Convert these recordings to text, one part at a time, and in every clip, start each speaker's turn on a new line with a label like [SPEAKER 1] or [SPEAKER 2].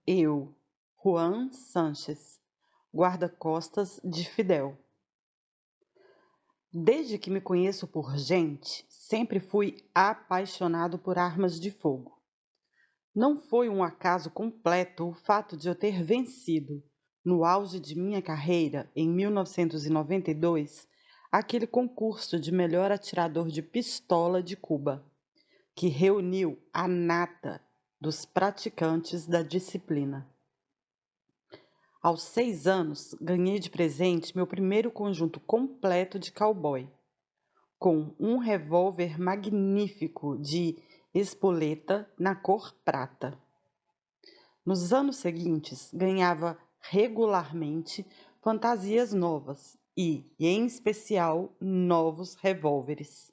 [SPEAKER 1] Eu, Juan Sanches, guarda-costas de Fidel. Desde que me conheço por gente, sempre fui apaixonado por armas de fogo. Não foi um acaso completo o fato de eu ter vencido, no auge de minha carreira, em 1992, aquele concurso de melhor atirador de pistola de Cuba, que reuniu a nata dos praticantes da disciplina. Aos 6 anos, ganhei de presente meu primeiro conjunto completo de cowboy, com um revólver magnífico de espoleta na cor prata. Nos anos seguintes, ganhava regularmente fantasias novas e, em especial, novos revólveres.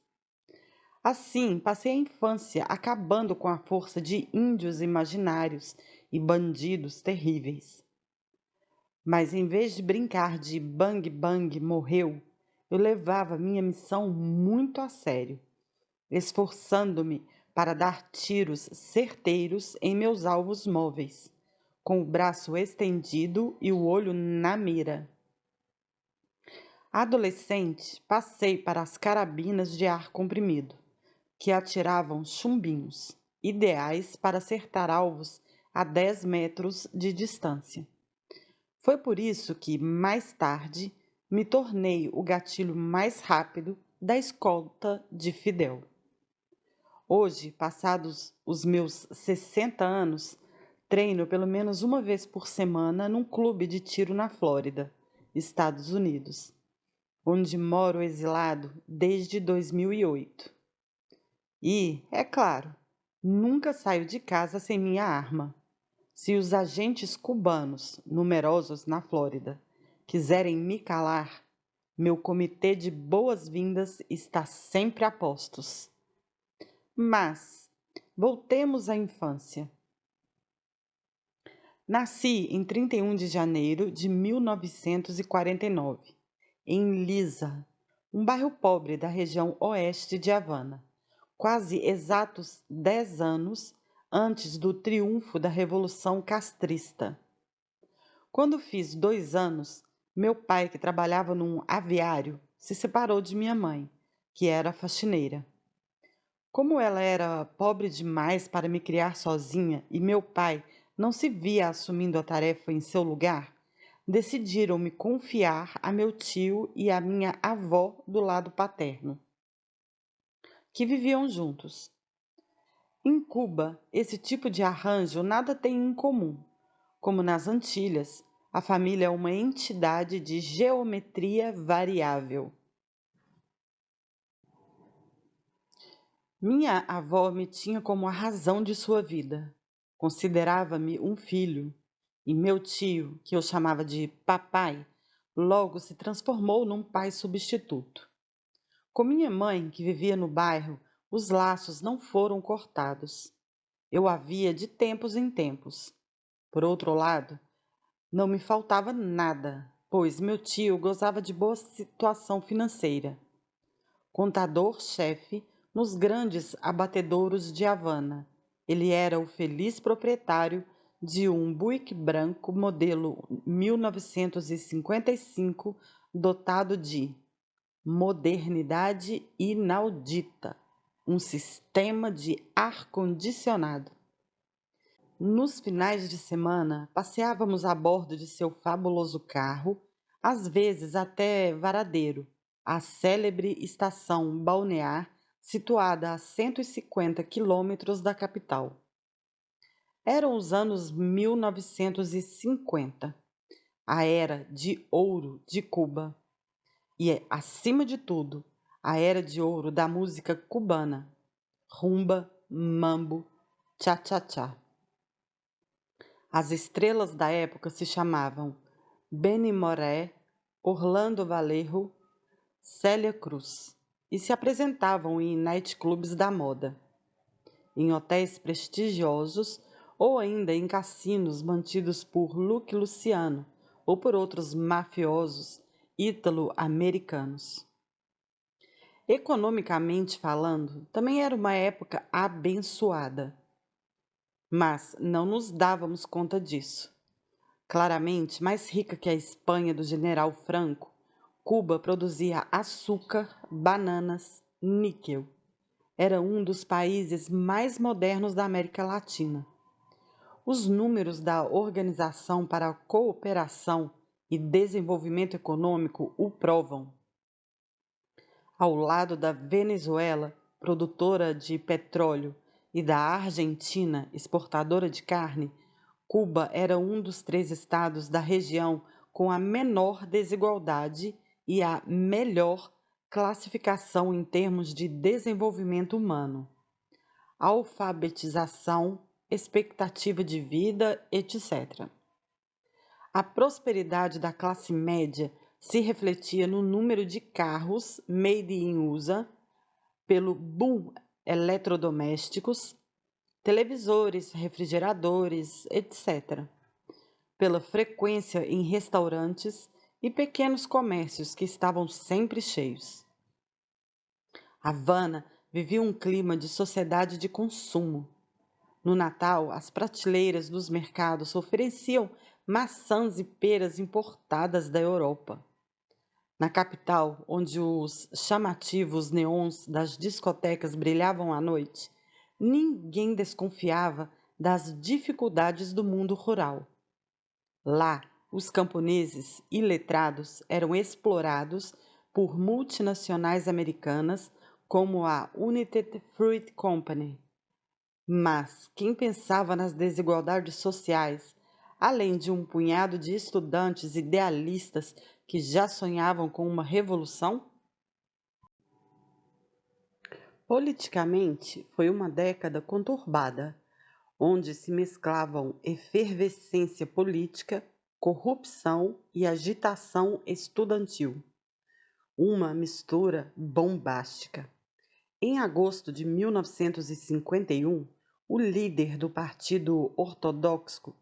[SPEAKER 1] Assim, passei a infância acabando com a força de índios imaginários e bandidos terríveis. Mas em vez de brincar de bang bang morreu, eu levava minha missão muito a sério, esforçando-me para dar tiros certeiros em meus alvos móveis, com o braço estendido e o olho na mira. Adolescente, passei para as carabinas de ar comprimido, que atiravam chumbinhos, ideais para acertar alvos a 10 metros de distância. Foi por isso que, mais tarde, me tornei o gatilho mais rápido da escolta de Fidel. Hoje, passados os meus 60 anos, treino pelo menos uma vez por semana num clube de tiro na Flórida, Estados Unidos, onde moro exilado desde 2008. E, é claro, nunca saio de casa sem minha arma. Se os agentes cubanos, numerosos na Flórida, quiserem me calar, meu comitê de boas-vindas está sempre a postos. Mas, voltemos à infância. Nasci em 31 de janeiro de 1949, em Lisa, um bairro pobre da região oeste de Havana, quase exatos 10 anos antes do triunfo da Revolução Castrista. Quando fiz 2 anos, meu pai, que trabalhava num aviário, se separou de minha mãe, que era faxineira. Como ela era pobre demais para me criar sozinha e meu pai não se via assumindo a tarefa em seu lugar, decidiram me confiar a meu tio e a minha avó do lado paterno, que viviam juntos. Em Cuba, esse tipo de arranjo nada tem em comum. Como nas Antilhas, a família é uma entidade de geometria variável. Minha avó me tinha como a razão de sua vida. Considerava-me um filho, e meu tio, que eu chamava de papai, logo se transformou num pai substituto. Com minha mãe, que vivia no bairro, os laços não foram cortados. Eu a via de tempos em tempos. Por outro lado, não me faltava nada, pois meu tio gozava de boa situação financeira. Contador-chefe nos grandes abatedouros de Havana, ele era o feliz proprietário de um Buick branco modelo 1955, dotado de modernidade inaudita, um sistema de ar-condicionado. Nos finais de semana, passeávamos a bordo de seu fabuloso carro, às vezes até Varadeiro, a célebre estação balnear situada a 150 quilômetros da capital. Eram os anos 1950, a era de ouro de Cuba e, acima de tudo, a era de ouro da música cubana, rumba, mambo, cha-cha-cha. As estrelas da época se chamavam Benny Moré, Orlando Valerro, Célia Cruz e se apresentavam em nightclubs da moda, em hotéis prestigiosos ou ainda em cassinos mantidos por Luke Luciano ou por outros mafiosos ítalo-americanos. Economicamente falando, também era uma época abençoada. mas não nos dávamos conta disso. Claramente mais rica que a Espanha do general Franco, Cuba produzia açúcar, bananas, níquel. Era um dos países mais modernos da América Latina. Os números da Organização para a Cooperação e Desenvolvimento Econômico o provam. Ao lado da Venezuela, produtora de petróleo, e da Argentina, exportadora de carne, Cuba era um dos 3 estados da região com a menor desigualdade e a melhor classificação em termos de desenvolvimento humano, alfabetização, expectativa de vida, etc. A prosperidade da classe média se refletia no número de carros made in USA, pelo boom eletrodomésticos, televisores, refrigeradores, etc., pela frequência em restaurantes e pequenos comércios que estavam sempre cheios. Havana vivia um clima de sociedade de consumo. No Natal, as prateleiras dos mercados ofereciam maçãs e peras importadas da Europa. Na capital, onde os chamativos neons das discotecas brilhavam à noite, ninguém desconfiava das dificuldades do mundo rural. Lá, os camponeses iletrados eram explorados por multinacionais americanas como a United Fruit Company. Mas quem pensava nas desigualdades sociais, além de um punhado de estudantes idealistas que já sonhavam com uma revolução? Politicamente, foi uma década conturbada, onde se mesclavam efervescência política, corrupção e agitação estudantil. Uma mistura bombástica. Em agosto de 1951, o líder do Partido Ortodoxo,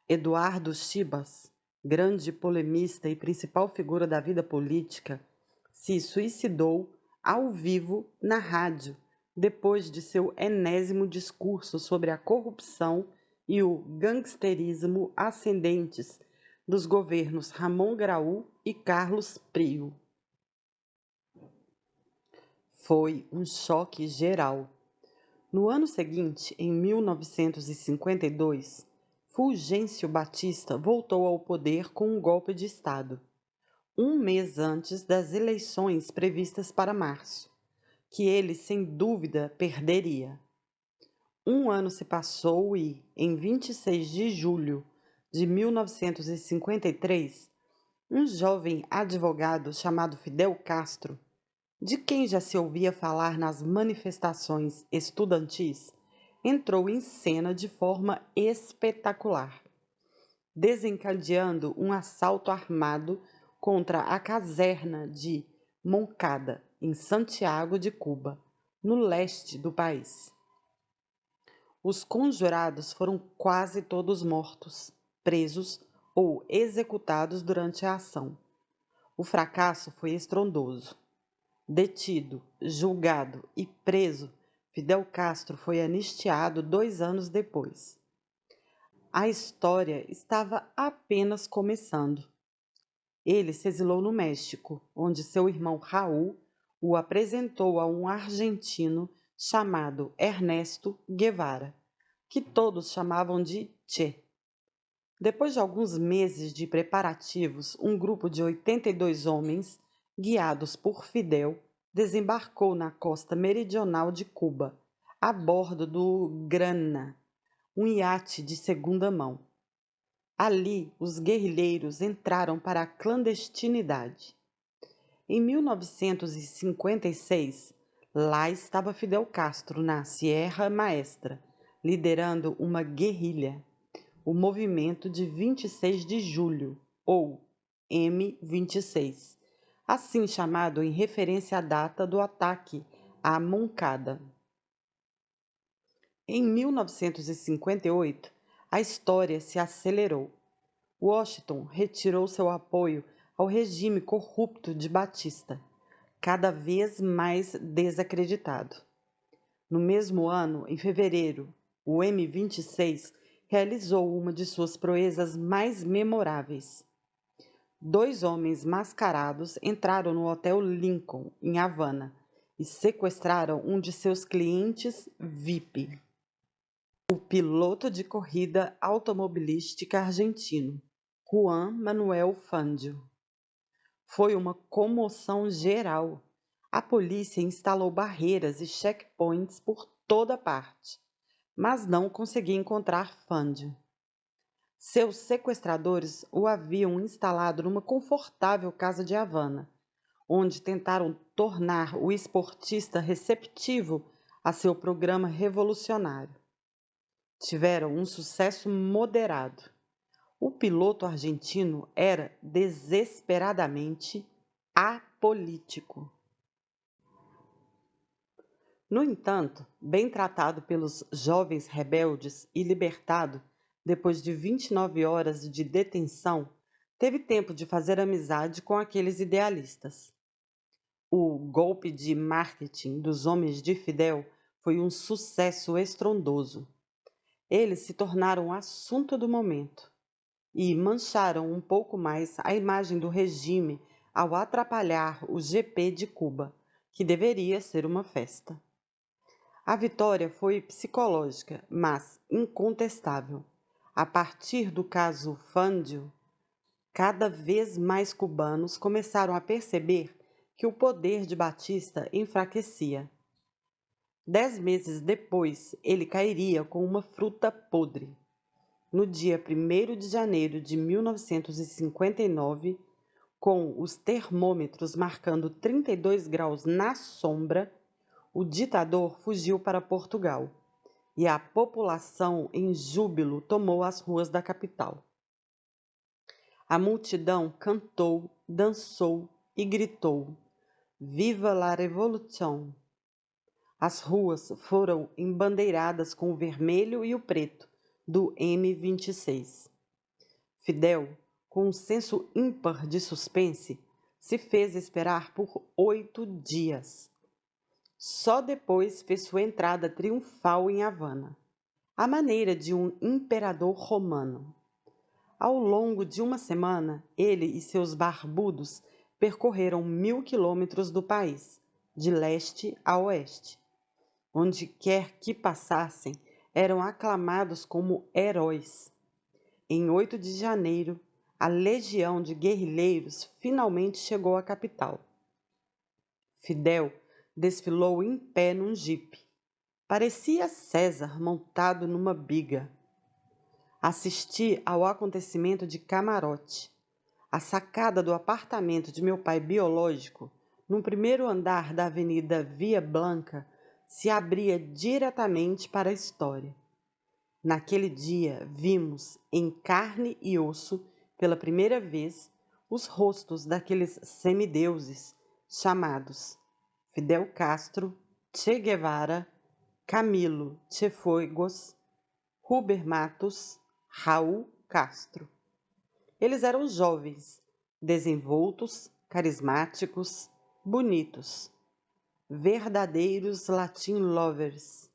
[SPEAKER 1] Eduardo Chibas, grande polemista e principal figura da vida política, se suicidou ao vivo na rádio, depois de seu enésimo discurso sobre a corrupção e o gangsterismo ascendentes dos governos Ramon Grau e Carlos Prio. Foi um choque geral. No ano seguinte, em 1952, Fulgêncio Batista voltou ao poder com um golpe de Estado, um mês antes das eleições previstas para março, que ele sem dúvida perderia. Um ano se passou e, em 26 de julho de 1953, um jovem advogado chamado Fidel Castro, de quem já se ouvia falar nas manifestações estudantis, entrou em cena de forma espetacular, desencadeando um assalto armado contra a caserna de Moncada, em Santiago de Cuba, no leste do país. Os conjurados foram quase todos mortos, presos ou executados durante a ação. O fracasso foi estrondoso. Detido, julgado e preso, Fidel Castro foi anistiado 2 anos depois. A história estava apenas começando. Ele se exilou no México, onde seu irmão Raul o apresentou a um argentino chamado Ernesto Guevara, que todos chamavam de Che. Depois de alguns meses de preparativos, um grupo de 82 homens, guiados por Fidel, desembarcou na costa meridional de Cuba, a bordo do Grana, um iate de segunda mão. Ali, os guerrilheiros entraram para a clandestinidade. Em 1956, lá estava Fidel Castro, na Sierra Maestra, liderando uma guerrilha, o Movimento de 26 de Julho, ou M26, assim chamado em referência à data do ataque à Moncada. Em 1958, a história se acelerou. Washington retirou seu apoio ao regime corrupto de Batista, cada vez mais desacreditado. No mesmo ano, em fevereiro, o M-26 realizou uma de suas proezas mais memoráveis. 2 homens mascarados entraram no Hotel Lincoln, em Havana, e sequestraram um de seus clientes VIP, o piloto de corrida automobilística argentino, Juan Manuel Fangio. Foi uma comoção geral. A polícia instalou barreiras e checkpoints por toda parte, mas não conseguia encontrar Fangio. Seus sequestradores o haviam instalado numa confortável casa de Havana, onde tentaram tornar o esportista receptivo a seu programa revolucionário. Tiveram um sucesso moderado. O piloto argentino era desesperadamente apolítico. No entanto, bem tratado pelos jovens rebeldes e libertado depois de 29 horas de detenção, teve tempo de fazer amizade com aqueles idealistas. O golpe de marketing dos homens de Fidel foi um sucesso estrondoso. Eles se tornaram o assunto do momento e mancharam um pouco mais a imagem do regime ao atrapalhar o GP de Cuba, que deveria ser uma festa. A vitória foi psicológica, mas incontestável. A partir do caso Fangio, cada vez mais cubanos começaram a perceber que o poder de Batista enfraquecia. 10 meses depois, ele cairia com uma fruta podre. No dia 1º de janeiro de 1959, com os termômetros marcando 32 graus na sombra, o ditador fugiu para Portugal e a população, em júbilo, tomou as ruas da capital. A multidão cantou, dançou e gritou: Viva la Revolution! As ruas foram embandeiradas com o vermelho e o preto do M-26. Fidel, com um senso ímpar de suspense, se fez esperar por 8 dias. Só depois fez sua entrada triunfal em Havana, à maneira de um imperador romano. Ao longo de uma semana, ele e seus barbudos percorreram 1000 quilômetros do país, de leste a oeste. Onde quer que passassem, eram aclamados como heróis. Em 8 de janeiro, a legião de guerrilheiros finalmente chegou à capital. Fidel desfilou em pé num jipe. Parecia César montado numa biga. Assisti ao acontecimento de camarote. A sacada do apartamento de meu pai biológico, no primeiro andar da Avenida Via Blanca, se abria diretamente para a história. Naquele dia, vimos, em carne e osso, pela primeira vez, os rostos daqueles semideuses chamados Fidel Castro, Che Guevara, Camilo Cienfuegos, Ruber Matos, Raul Castro. Eles eram jovens, desenvoltos, carismáticos, bonitos, verdadeiros Latin lovers.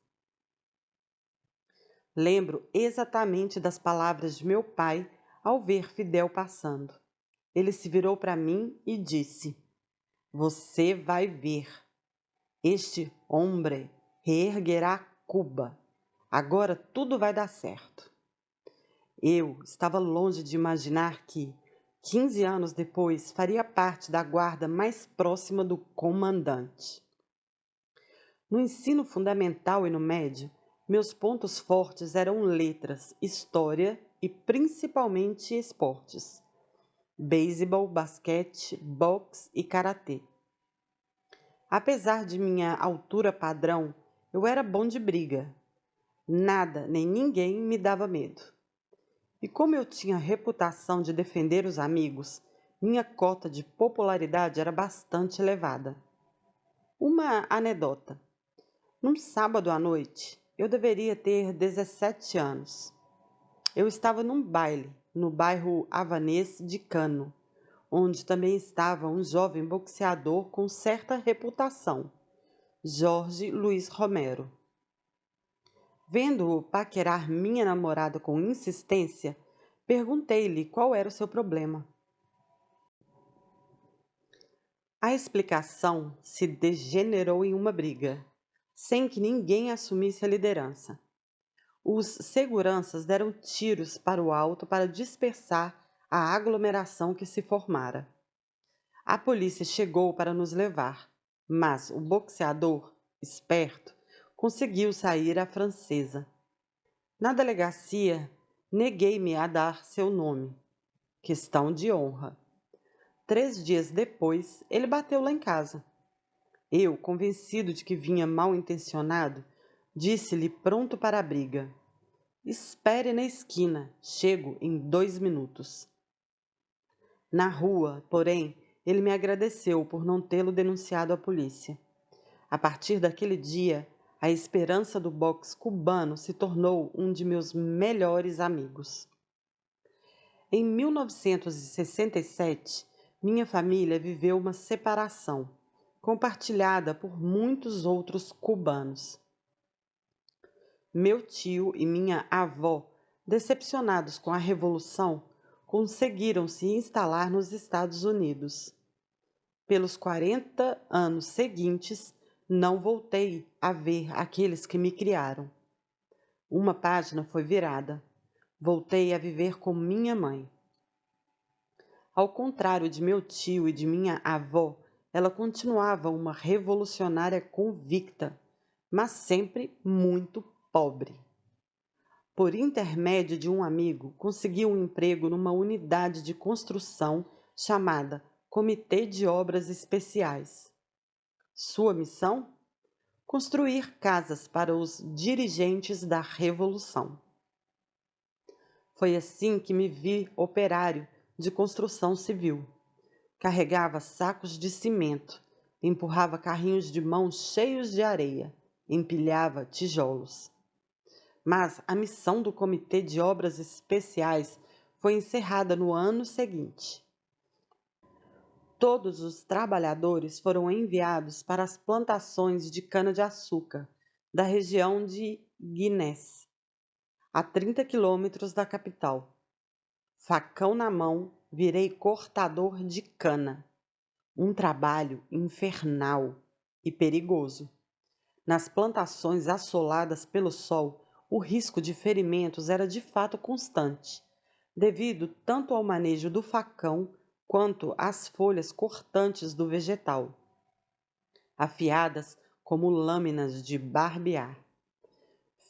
[SPEAKER 1] Lembro exatamente das palavras de meu pai ao ver Fidel passando. Ele se virou para mim e disse: Você vai ver. Este homem reerguerá Cuba. Agora tudo vai dar certo. Eu estava longe de imaginar que, 15 anos depois, faria parte da guarda mais próxima do comandante. No ensino fundamental e no médio, meus pontos fortes eram letras, história e principalmente esportes. Beisebol, basquete, boxe e karatê. Apesar de minha altura padrão, eu era bom de briga. Nada nem ninguém me dava medo. E como eu tinha reputação de defender os amigos, minha cota de popularidade era bastante elevada. Uma anedota. Num sábado à noite, eu deveria ter 17 anos. Eu estava num baile, no bairro havanês de Cano, onde também estava um jovem boxeador com certa reputação, Jorge Luiz Romero. Vendo-o paquerar minha namorada com insistência, perguntei-lhe qual era o seu problema. A explicação se degenerou em uma briga, sem que ninguém assumisse a liderança. Os seguranças deram tiros para o alto para dispersar a aglomeração que se formara. A polícia chegou para nos levar, mas o boxeador, esperto, conseguiu sair à francesa. Na delegacia, neguei-me a dar seu nome. Questão de honra. 3 dias depois, ele bateu lá em casa. Eu, convencido de que vinha mal intencionado, disse-lhe pronto para a briga: espere na esquina, chego em 2 minutos. Na rua, porém, ele me agradeceu por não tê-lo denunciado à polícia. A partir daquele dia, a esperança do boxe cubano se tornou um de meus melhores amigos. Em 1967, minha família viveu uma separação, compartilhada por muitos outros cubanos. Meu tio e minha avó, decepcionados com a Revolução, conseguiram se instalar nos Estados Unidos. Pelos 40 anos seguintes, não voltei a ver aqueles que me criaram. Uma página foi virada. Voltei a viver com minha mãe. Ao contrário de meu tio e de minha avó, ela continuava uma revolucionária convicta, mas sempre muito pobre. Por intermédio de um amigo, consegui um emprego numa unidade de construção chamada Comitê de Obras Especiais. Sua missão? Construir casas para os dirigentes da Revolução. Foi assim que me vi operário de construção civil. Carregava sacos de cimento, empurrava carrinhos de mão cheios de areia, empilhava tijolos. Mas a missão do Comitê de Obras Especiais foi encerrada no ano seguinte. Todos os trabalhadores foram enviados para as plantações de cana-de-açúcar da região de Guinness, a 30 quilômetros da capital. Facão na mão, virei cortador de cana. Um trabalho infernal e perigoso. Nas plantações assoladas pelo sol, o risco de ferimentos era de fato constante, devido tanto ao manejo do facão quanto às folhas cortantes do vegetal, afiadas como lâminas de barbear.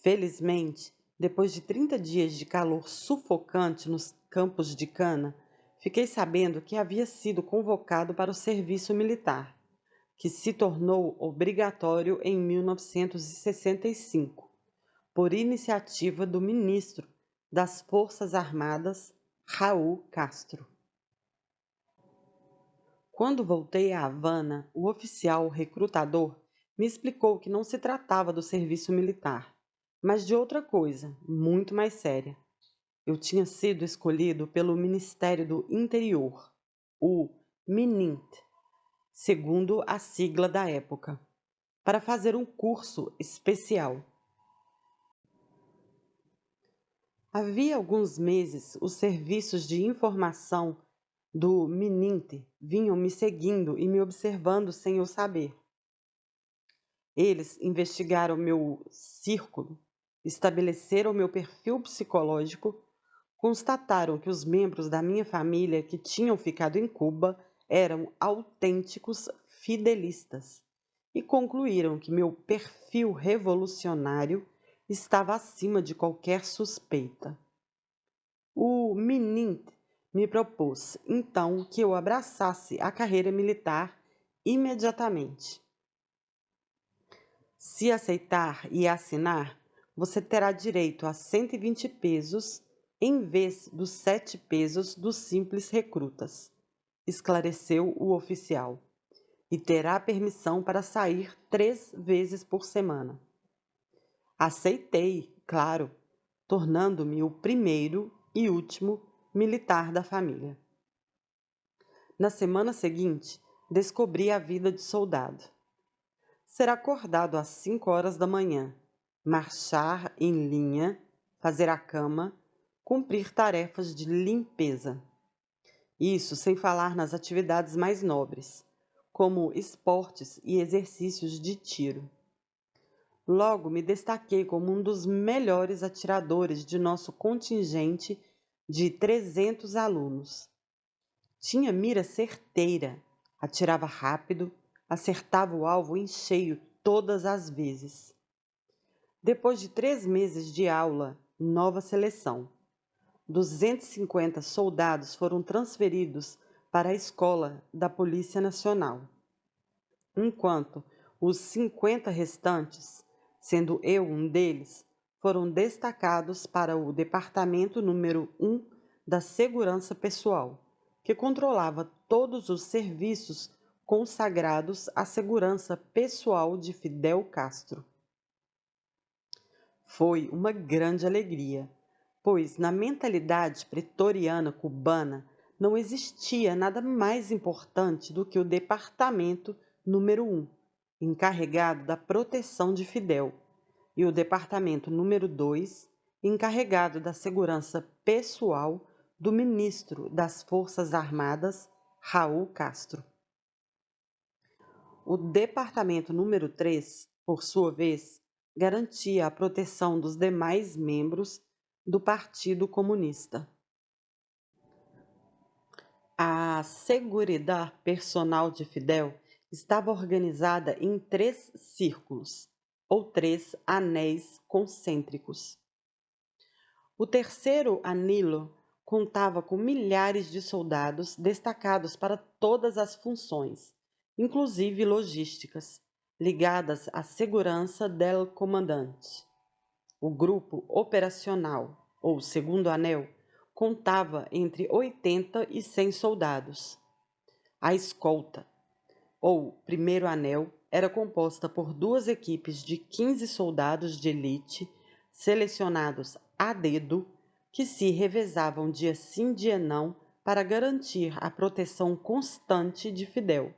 [SPEAKER 1] Felizmente, depois de 30 dias de calor sufocante nos campos de cana, fiquei sabendo que havia sido convocado para o serviço militar, que se tornou obrigatório em 1965, por iniciativa do ministro das Forças Armadas, Raul Castro. Quando voltei a Havana, o oficial recrutador me explicou que não se tratava do serviço militar, mas de outra coisa, muito mais séria. Eu tinha sido escolhido pelo Ministério do Interior, o MININT, segundo a sigla da época, para fazer um curso especial. Havia alguns meses, os serviços de informação do MININT vinham me seguindo e me observando sem eu saber. Eles investigaram meu círculo, estabeleceram meu perfil psicológico, constataram que os membros da minha família que tinham ficado em Cuba eram autênticos fidelistas e concluíram que meu perfil revolucionário estava acima de qualquer suspeita. O MININT me propôs, então, que eu abraçasse a carreira militar imediatamente. Se aceitar e assinar, você terá direito a 120 pesos em vez dos 7 pesos dos simples recrutas, esclareceu o oficial, e terá permissão para sair 3 vezes por semana. Aceitei, claro, tornando-me o primeiro e último militar da família. Na semana seguinte, descobri a vida de soldado. Ser acordado às 5 horas da manhã, marchar em linha, fazer a cama, cumprir tarefas de limpeza. Isso sem falar nas atividades mais nobres, como esportes e exercícios de tiro. Logo me destaquei como um dos melhores atiradores de nosso contingente de 300 alunos. Tinha mira certeira, atirava rápido, acertava o alvo em cheio todas as vezes. Depois de 3 meses de aula, nova seleção. 250 soldados foram transferidos para a escola da Polícia Nacional, enquanto os 50 restantes, sendo eu um deles, foram destacados para o Departamento número 1 da Segurança Pessoal, que controlava todos os serviços consagrados à segurança pessoal de Fidel Castro. Foi uma grande alegria, pois na mentalidade pretoriana cubana não existia nada mais importante do que o Departamento número 1, encarregado da proteção de Fidel, e o Departamento número 2, encarregado da segurança pessoal do ministro das Forças Armadas, Raul Castro. O Departamento número 3, por sua vez, garantia a proteção dos demais membros do Partido Comunista. A seguridade personal de Fidel estava organizada em 3 círculos, ou 3 anéis concêntricos. O terceiro anillo contava com milhares de soldados destacados para todas as funções, inclusive logísticas, ligadas à segurança del comandante. O grupo operacional, ou segundo anel, contava entre 80 e 100 soldados. A escolta, ou primeiro anel, era composta por 2 equipes de 15 soldados de elite, selecionados a dedo, que se revezavam dia sim dia não para garantir a proteção constante de Fidel,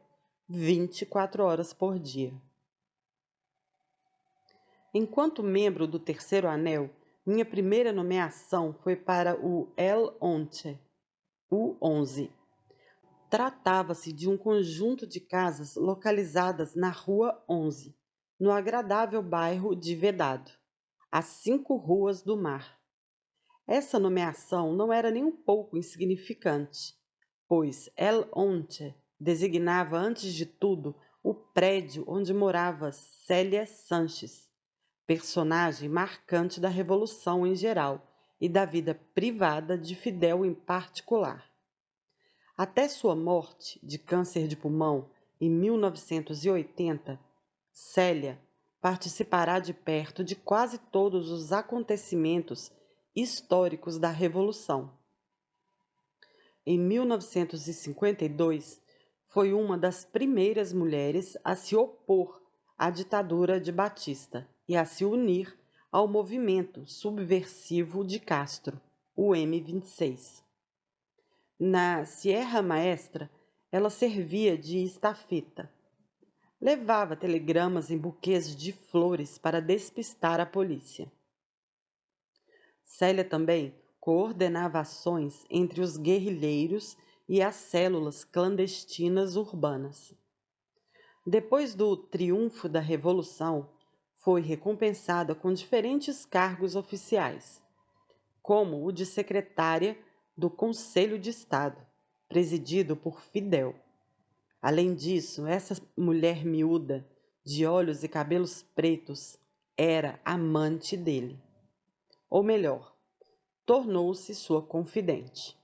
[SPEAKER 1] 24 horas por dia. Enquanto membro do terceiro anel, minha primeira nomeação foi para o El Once, o 11. Tratava-se de um conjunto de casas localizadas na Rua 11, no agradável bairro de Vedado, a 5 ruas do mar. Essa nomeação não era nem um pouco insignificante, pois El Once designava antes de tudo o prédio onde morava Célia Sanches, personagem marcante da Revolução em geral e da vida privada de Fidel em particular. Até sua morte de câncer de pulmão em 1980, Célia participará de perto de quase todos os acontecimentos históricos da Revolução. Em 1952, foi uma das primeiras mulheres a se opor à ditadura de Batista e a se unir ao movimento subversivo de Castro, o M26. Na Sierra Maestra, ela servia de estafeta. Levava telegramas em buquês de flores para despistar a polícia. Célia também coordenava ações entre os guerrilheiros e as células clandestinas urbanas. Depois do triunfo da Revolução, foi recompensada com diferentes cargos oficiais, como o de secretária do Conselho de Estado, presidido por Fidel. Além disso, essa mulher miúda, de olhos e cabelos pretos, era amante dele. Ou melhor, tornou-se sua confidente.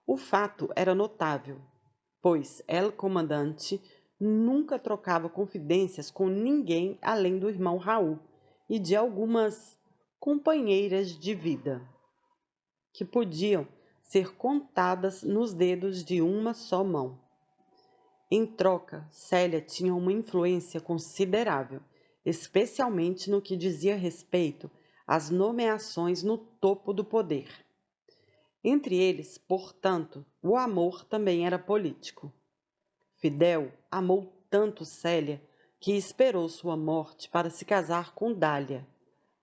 [SPEAKER 1] O fato era notável, pois El Comandante nunca trocava confidências com ninguém além do irmão Raul e de algumas companheiras de vida, que podiam ser contadas nos dedos de uma só mão. Em troca, Célia tinha uma influência considerável, especialmente no que dizia respeito às nomeações no topo do poder. Entre eles, portanto, o amor também era político. Fidel amou tanto Célia que esperou sua morte para se casar com Dália,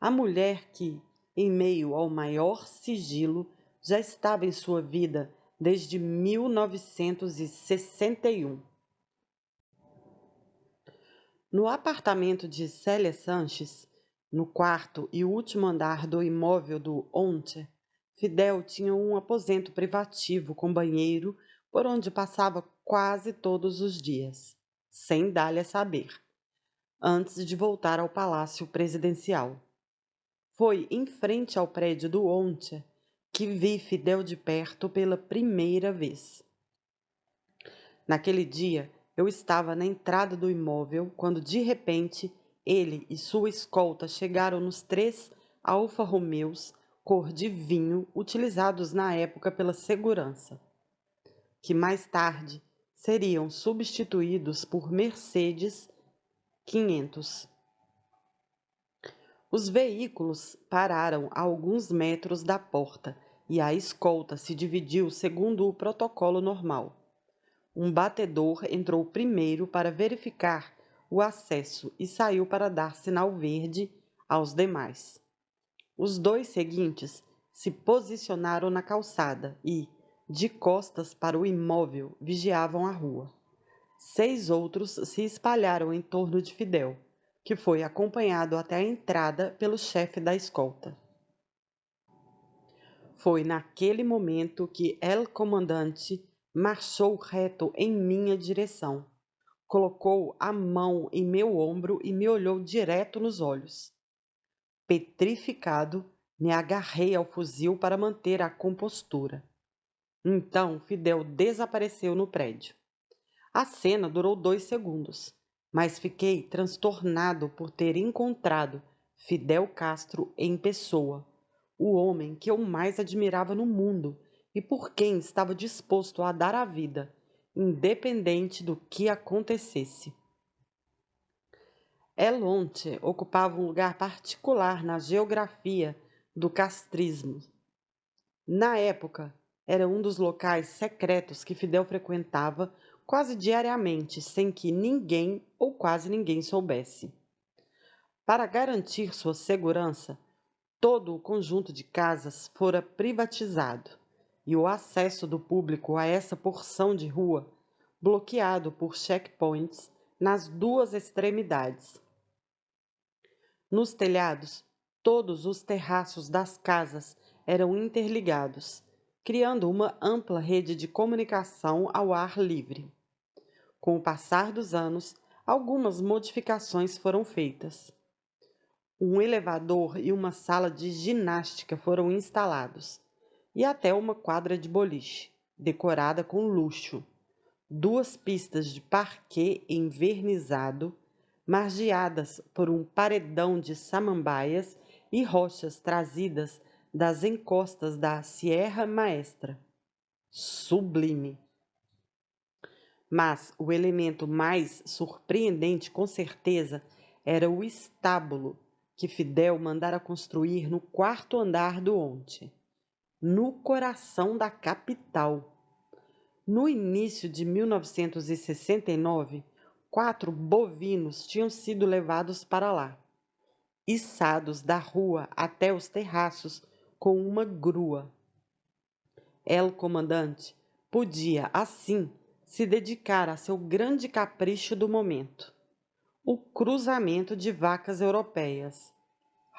[SPEAKER 1] a mulher que, em meio ao maior sigilo, já estava em sua vida desde 1961. No apartamento de Célia Sanches, no quarto e último andar do imóvel do Onte, Fidel tinha um aposento privativo com banheiro por onde passava quase todos os dias, sem dar-lhe a saber, antes de voltar ao palácio presidencial. Foi em frente ao prédio do Onte que vi Fidel de perto pela primeira vez. Naquele dia, eu estava na entrada do imóvel quando, de repente, ele e sua escolta chegaram nos 3 Alfa Romeos cor de vinho utilizados na época pela segurança, que mais tarde seriam substituídos por Mercedes 500. Os veículos pararam a alguns metros da porta e a escolta se dividiu segundo o protocolo normal. Um batedor entrou primeiro para verificar o acesso e saiu para dar sinal verde aos demais. Os 2 seguintes se posicionaram na calçada e, de costas para o imóvel, vigiavam a rua. 6 outros se espalharam em torno de Fidel, que foi acompanhado até a entrada pelo chefe da escolta. Foi naquele momento que El Comandante marchou reto em minha direção. Colocou a mão em meu ombro e me olhou direto nos olhos. Petrificado, me agarrei ao fuzil para manter a compostura. Então, Fidel desapareceu no prédio. A cena durou 2 segundos, mas fiquei transtornado por ter encontrado Fidel Castro em pessoa, o homem que eu mais admirava no mundo e por quem estava disposto a dar a vida, independente do que acontecesse. El Onte ocupava um lugar particular na geografia do castrismo. Na época, era um dos locais secretos que Fidel frequentava quase diariamente, sem que ninguém ou quase ninguém soubesse. Para garantir sua segurança, todo o conjunto de casas fora privatizado e o acesso do público a essa porção de rua bloqueado por checkpoints nas 2 extremidades. Nos telhados, todos os terraços das casas eram interligados, criando uma ampla rede de comunicação ao ar livre. Com o passar dos anos, algumas modificações foram feitas. Um elevador e uma sala de ginástica foram instalados, e até uma quadra de boliche, decorada com luxo. 2 pistas de parquet envernizado, margeadas por um paredão de samambaias e rochas trazidas das encostas da Sierra Maestra. Sublime! Mas o elemento mais surpreendente, com certeza, era o estábulo que Fidel mandara construir no 4º andar do Onte, no coração da capital. No início de 1969, 4 bovinos tinham sido levados para lá, içados da rua até os terraços com uma grua. El Comandante podia, assim, se dedicar a seu grande capricho do momento, o cruzamento de vacas europeias,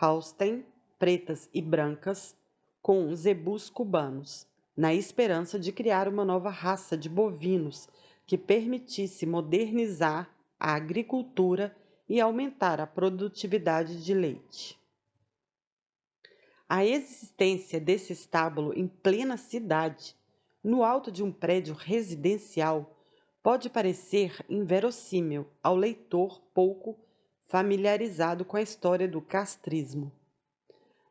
[SPEAKER 1] Holstein, pretas e brancas, com zebus cubanos, na esperança de criar uma nova raça de bovinos que permitisse modernizar a agricultura e aumentar a produtividade de leite. A existência desse estábulo em plena cidade, no alto de um prédio residencial, pode parecer inverossímil ao leitor pouco familiarizado com a história do castrismo.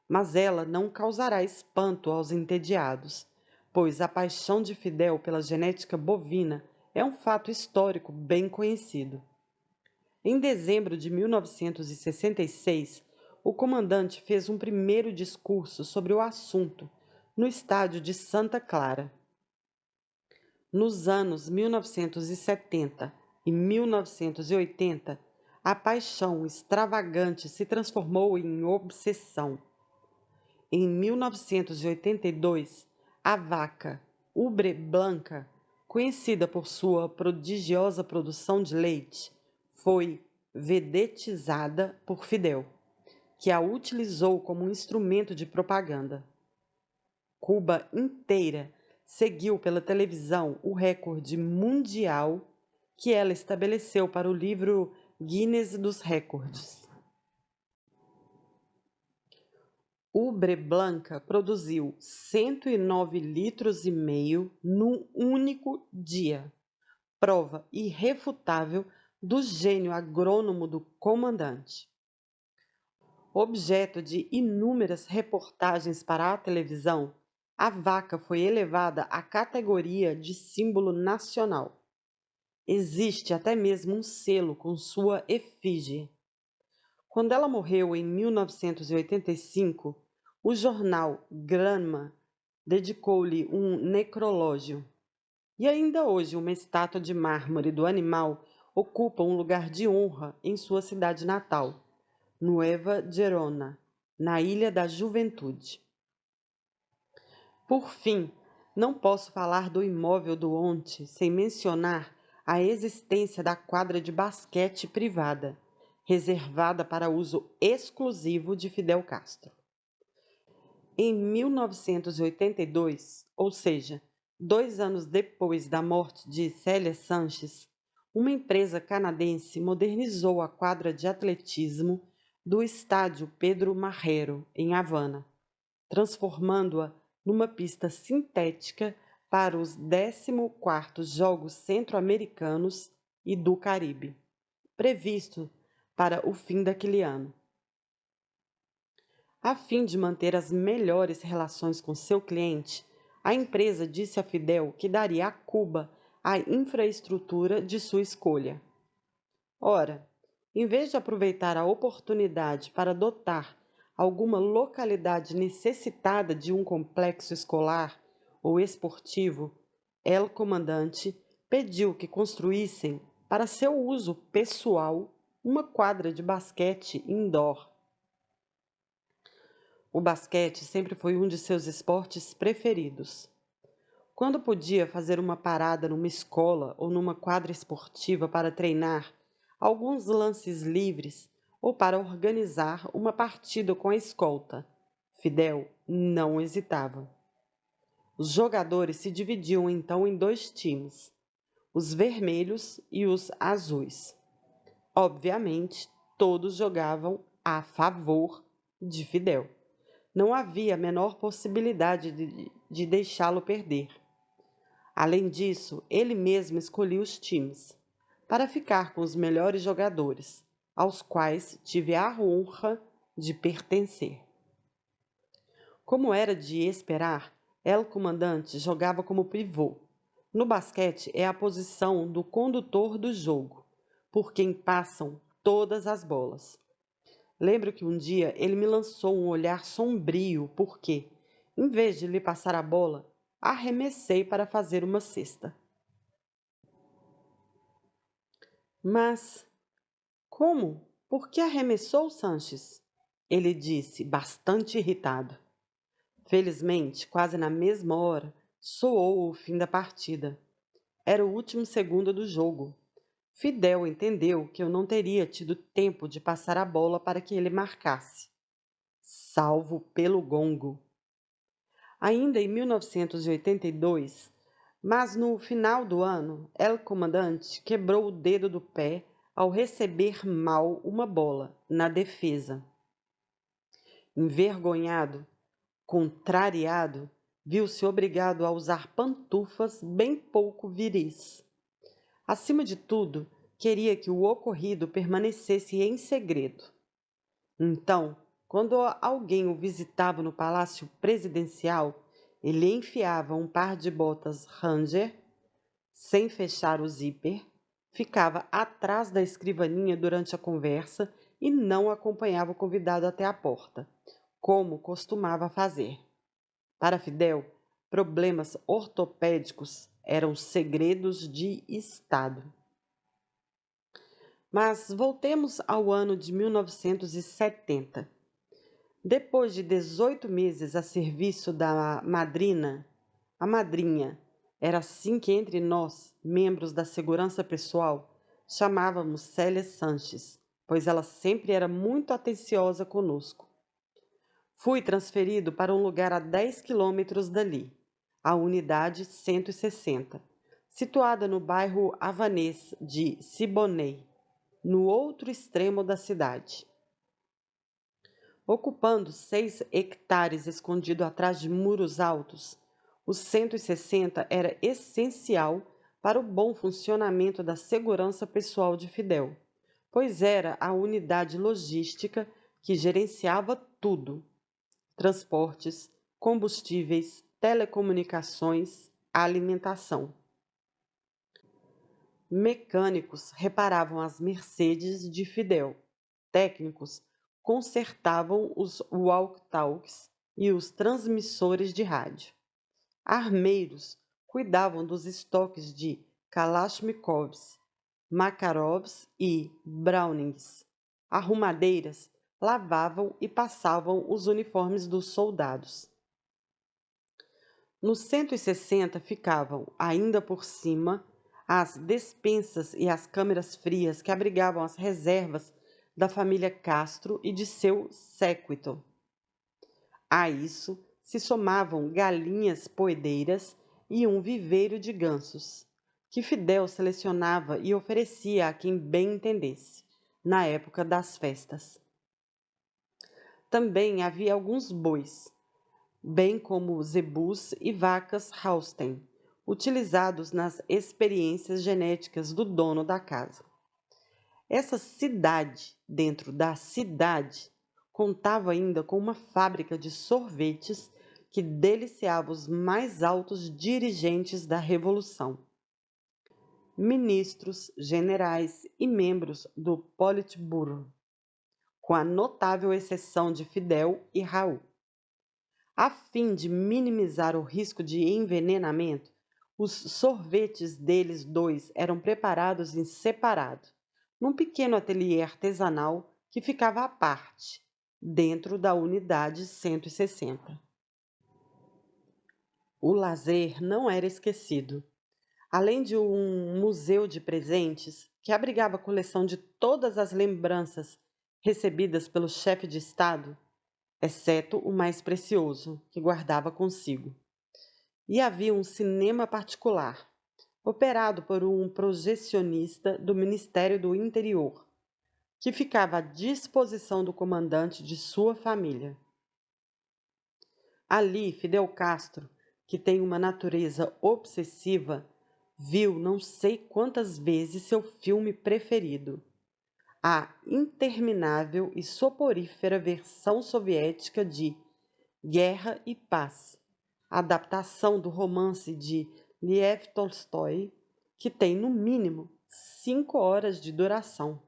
[SPEAKER 1] Mas ela não causará espanto aos entediados, pois a paixão de Fidel pela genética bovina é um fato histórico bem conhecido. Em dezembro de 1966, o comandante fez um primeiro discurso sobre o assunto no estádio de Santa Clara. Nos anos 1970 e 1980, a paixão extravagante se transformou em obsessão. Em 1982, a vaca Ubre Blanca, conhecida por sua prodigiosa produção de leite, foi vedetizada por Fidel, que a utilizou como um instrumento de propaganda. Cuba inteira seguiu pela televisão o recorde mundial que ela estabeleceu para o livro Guinness dos Recordes. Ubre Blanca produziu 109,5 litros num único dia, prova irrefutável do gênio agrônomo do comandante. Objeto de inúmeras reportagens para a televisão, a vaca foi elevada à categoria de símbolo nacional. Existe até mesmo um selo com sua efígie. Quando ela morreu em 1985, o jornal Granma dedicou-lhe um necrológio. E ainda hoje uma estátua de mármore do animal ocupa um lugar de honra em sua cidade natal, Nueva Gerona, na Ilha da Juventude. Por fim, não posso falar do imóvel do Onte sem mencionar a existência da quadra de basquete privada, reservada para uso exclusivo de Fidel Castro. Em 1982, ou seja, 2 anos depois da morte de Célia Sanches, uma empresa canadense modernizou a quadra de atletismo do Estádio Pedro Marrero, em Havana, transformando-a numa pista sintética para os 14º Jogos Centro-Americanos e do Caribe, previsto para o fim daquele ano. A fim de manter as melhores relações com seu cliente, a empresa disse a Fidel que daria a Cuba a infraestrutura de sua escolha. Ora, em vez de aproveitar a oportunidade para dotar alguma localidade necessitada de um complexo escolar ou esportivo, El Comandante pediu que construíssem, para seu uso pessoal, uma quadra de basquete indoor. O basquete sempre foi um de seus esportes preferidos. Quando podia fazer uma parada numa escola ou numa quadra esportiva para treinar alguns lances livres ou para organizar uma partida com a escolta, Fidel não hesitava. Os jogadores se dividiam então em 2 times, os vermelhos e os azuis. Obviamente, todos jogavam a favor de Fidel. Não havia a menor possibilidade de deixá-lo perder. Além disso, ele mesmo escolhia os times, para ficar com os melhores jogadores, aos quais tive a honra de pertencer. Como era de esperar, El Comandante jogava como pivô. No basquete é a posição do condutor do jogo, por quem passam todas as bolas. Lembro que um dia ele me lançou um olhar sombrio porque, em vez de lhe passar a bola, arremessei para fazer uma cesta. Mas como? Por que arremessou, Sanches? Ele disse, bastante irritado. Felizmente, quase na mesma hora, soou o fim da partida. Era o último segundo do jogo. Fidel entendeu que eu não teria tido tempo de passar a bola para que ele marcasse. Salvo pelo gongo. Ainda em 1982, mas no final do ano, El Comandante quebrou o dedo do pé ao receber mal uma bola na defesa. Envergonhado, contrariado, viu-se obrigado a usar pantufas bem pouco viris. Acima de tudo, queria que o ocorrido permanecesse em segredo. Então, quando alguém o visitava no palácio presidencial, ele enfiava um par de botas Ranger, sem fechar o zíper, ficava atrás da escrivaninha durante a conversa e não acompanhava o convidado até a porta, como costumava fazer. Para Fidel, problemas ortopédicos eram segredos de Estado. Mas voltemos ao ano de 1970. Depois de 18 meses a serviço da madrina, a madrinha, era assim que entre nós, membros da segurança pessoal, chamávamos Célia Sanches, pois ela sempre era muito atenciosa conosco. Fui transferido para um lugar a 10 quilômetros dali, a unidade 160, situada no bairro havanês de Siboney, no outro extremo da cidade. Ocupando 6 hectares escondido atrás de muros altos, o 160 era essencial para o bom funcionamento da segurança pessoal de Fidel, pois era a unidade logística que gerenciava tudo: transportes, combustíveis, telecomunicações, alimentação. Mecânicos reparavam as Mercedes de Fidel. Técnicos consertavam os walkie-talkies e os transmissores de rádio. Armeiros cuidavam dos estoques de Kalashnikovs, Makarovs e Brownings. Arrumadeiras lavavam e passavam os uniformes dos soldados. No 160 ficavam, ainda por cima, as despensas e as câmeras frias que abrigavam as reservas da família Castro e de seu séquito. A isso se somavam galinhas poedeiras e um viveiro de gansos, que Fidel selecionava e oferecia a quem bem entendesse, na época das festas. Também havia alguns bois, bem como zebus e vacas Holstein, utilizados nas experiências genéticas do dono da casa. Essa cidade, dentro da cidade, contava ainda com uma fábrica de sorvetes que deliciava os mais altos dirigentes da Revolução. Ministros, generais e membros do Politburo, com a notável exceção de Fidel e Raul. A fim de minimizar o risco de envenenamento, os sorvetes deles dois eram preparados em separado, num pequeno ateliê artesanal que ficava à parte, dentro da unidade 160. O lazer não era esquecido. Além de um museu de presentes, que abrigava a coleção de todas as lembranças recebidas pelo chefe de Estado, exceto o mais precioso, que guardava consigo. E havia um cinema particular, operado por um projecionista do Ministério do Interior, que ficava à disposição do comandante de sua família. Ali, Fidel Castro, que tem uma natureza obsessiva, viu não sei quantas vezes seu filme preferido, a interminável e soporífera versão soviética de Guerra e Paz, adaptação do romance de Lev Tolstói, que tem no mínimo 5 horas de duração.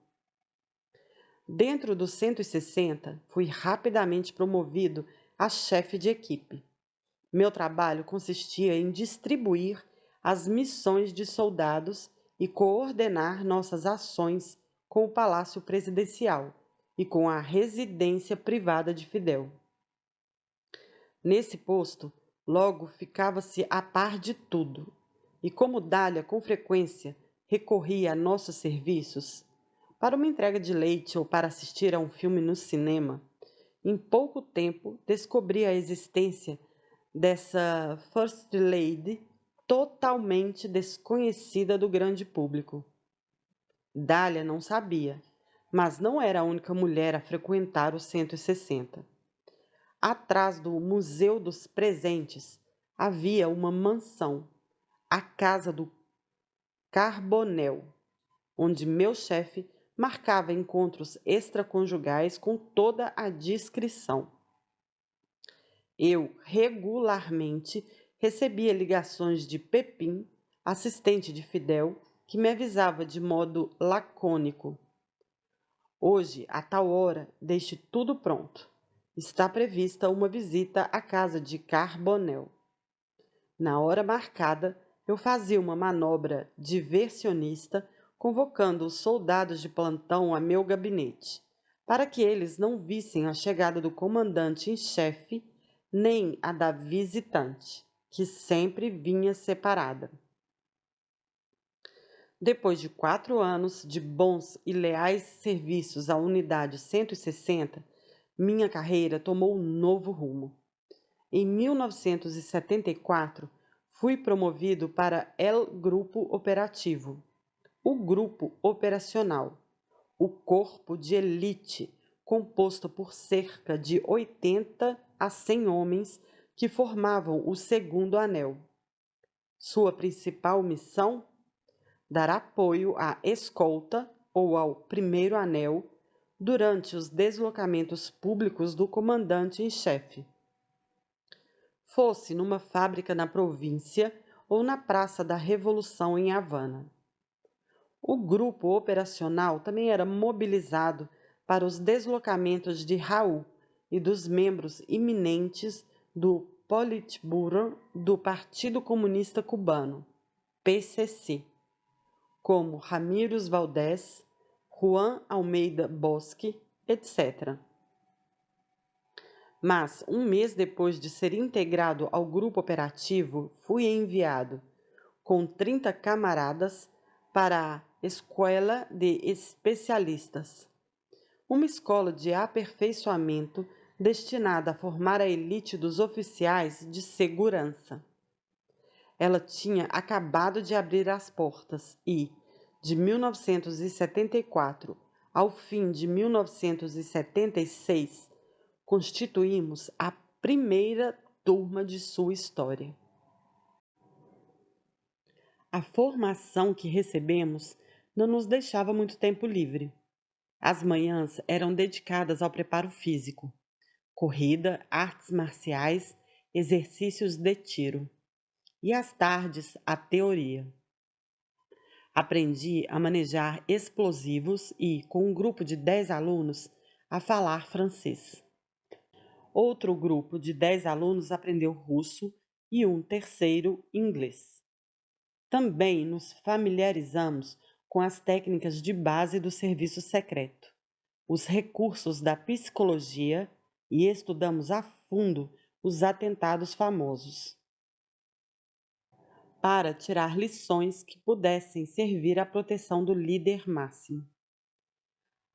[SPEAKER 1] Dentro dos 160, fui rapidamente promovido a chefe de equipe. Meu trabalho consistia em distribuir as missões de soldados e coordenar nossas ações com o Palácio Presidencial e com a residência privada de Fidel. Nesse posto, logo ficava-se a par de tudo, e como Dália com frequência recorria a nossos serviços, para uma entrega de leite ou para assistir a um filme no cinema, em pouco tempo descobri a existência dessa First Lady totalmente desconhecida do grande público. Dália não sabia, mas não era a única mulher a frequentar o 160. Atrás do Museu dos Presentes havia uma mansão, a Casa do Carbonel, onde meu chefe marcava encontros extraconjugais com toda a discrição. Eu regularmente recebia ligações de Pepim, assistente de Fidel, que me avisava de modo lacônico: hoje, a tal hora, deixe tudo pronto. Está prevista uma visita à casa de Carbonel. Na hora marcada, eu fazia uma manobra diversionista convocando os soldados de plantão a meu gabinete, para que eles não vissem a chegada do comandante em chefe nem a da visitante, que sempre vinha separada. Depois de 4 anos de bons e leais serviços à Unidade 160, minha carreira tomou um novo rumo. Em 1974, fui promovido para El Grupo Operativo, o Grupo Operacional, o corpo de elite composto por cerca de 80 a 100 homens que formavam o segundo anel. Sua principal missão? Dar apoio à escolta ou ao primeiro anel durante os deslocamentos públicos do comandante em chefe, fosse numa fábrica na província ou na Praça da Revolução em Havana. O grupo operacional também era mobilizado para os deslocamentos de Raul e dos membros iminentes do Politburo do Partido Comunista Cubano, PCC, como Ramírez Valdés, Juan Almeida Bosque, etc. Mas, um mês depois de ser integrado ao grupo operativo, fui enviado, com 30 camaradas, para a Escuela de Especialistas, uma escola de aperfeiçoamento destinada a formar a elite dos oficiais de segurança. Ela tinha acabado de abrir as portas e, de 1974 ao fim de 1976, constituímos a primeira turma de sua história. A formação que recebemos não nos deixava muito tempo livre. As manhãs eram dedicadas ao preparo físico, corrida, artes marciais, exercícios de tiro, e às tardes a teoria. Aprendi a manejar explosivos e, com um grupo de 10 alunos, a falar francês. Outro grupo de 10 alunos aprendeu russo e um terceiro inglês. Também nos familiarizamos com as técnicas de base do serviço secreto, os recursos da psicologia e estudamos a fundo os atentados famosos, para tirar lições que pudessem servir à proteção do líder máximo.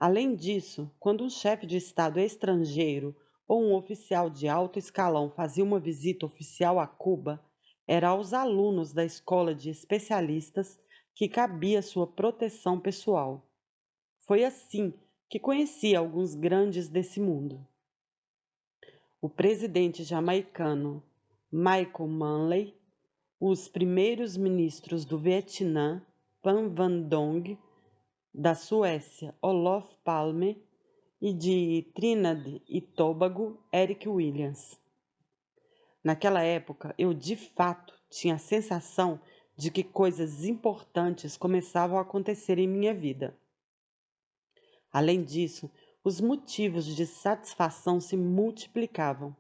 [SPEAKER 1] Além disso, quando um chefe de Estado estrangeiro ou um oficial de alto escalão fazia uma visita oficial a Cuba, era aos alunos da escola de especialistas que cabia sua proteção pessoal. Foi assim que conheci alguns grandes desse mundo. O presidente jamaicano Michael Manley, os primeiros ministros do Vietnã, Pham Van Dong, da Suécia, Olof Palme, e de Trinidad e Tobago, Eric Williams. Naquela época, eu de fato tinha a sensação de que coisas importantes começavam a acontecer em minha vida. Além disso, os motivos de satisfação se multiplicavam.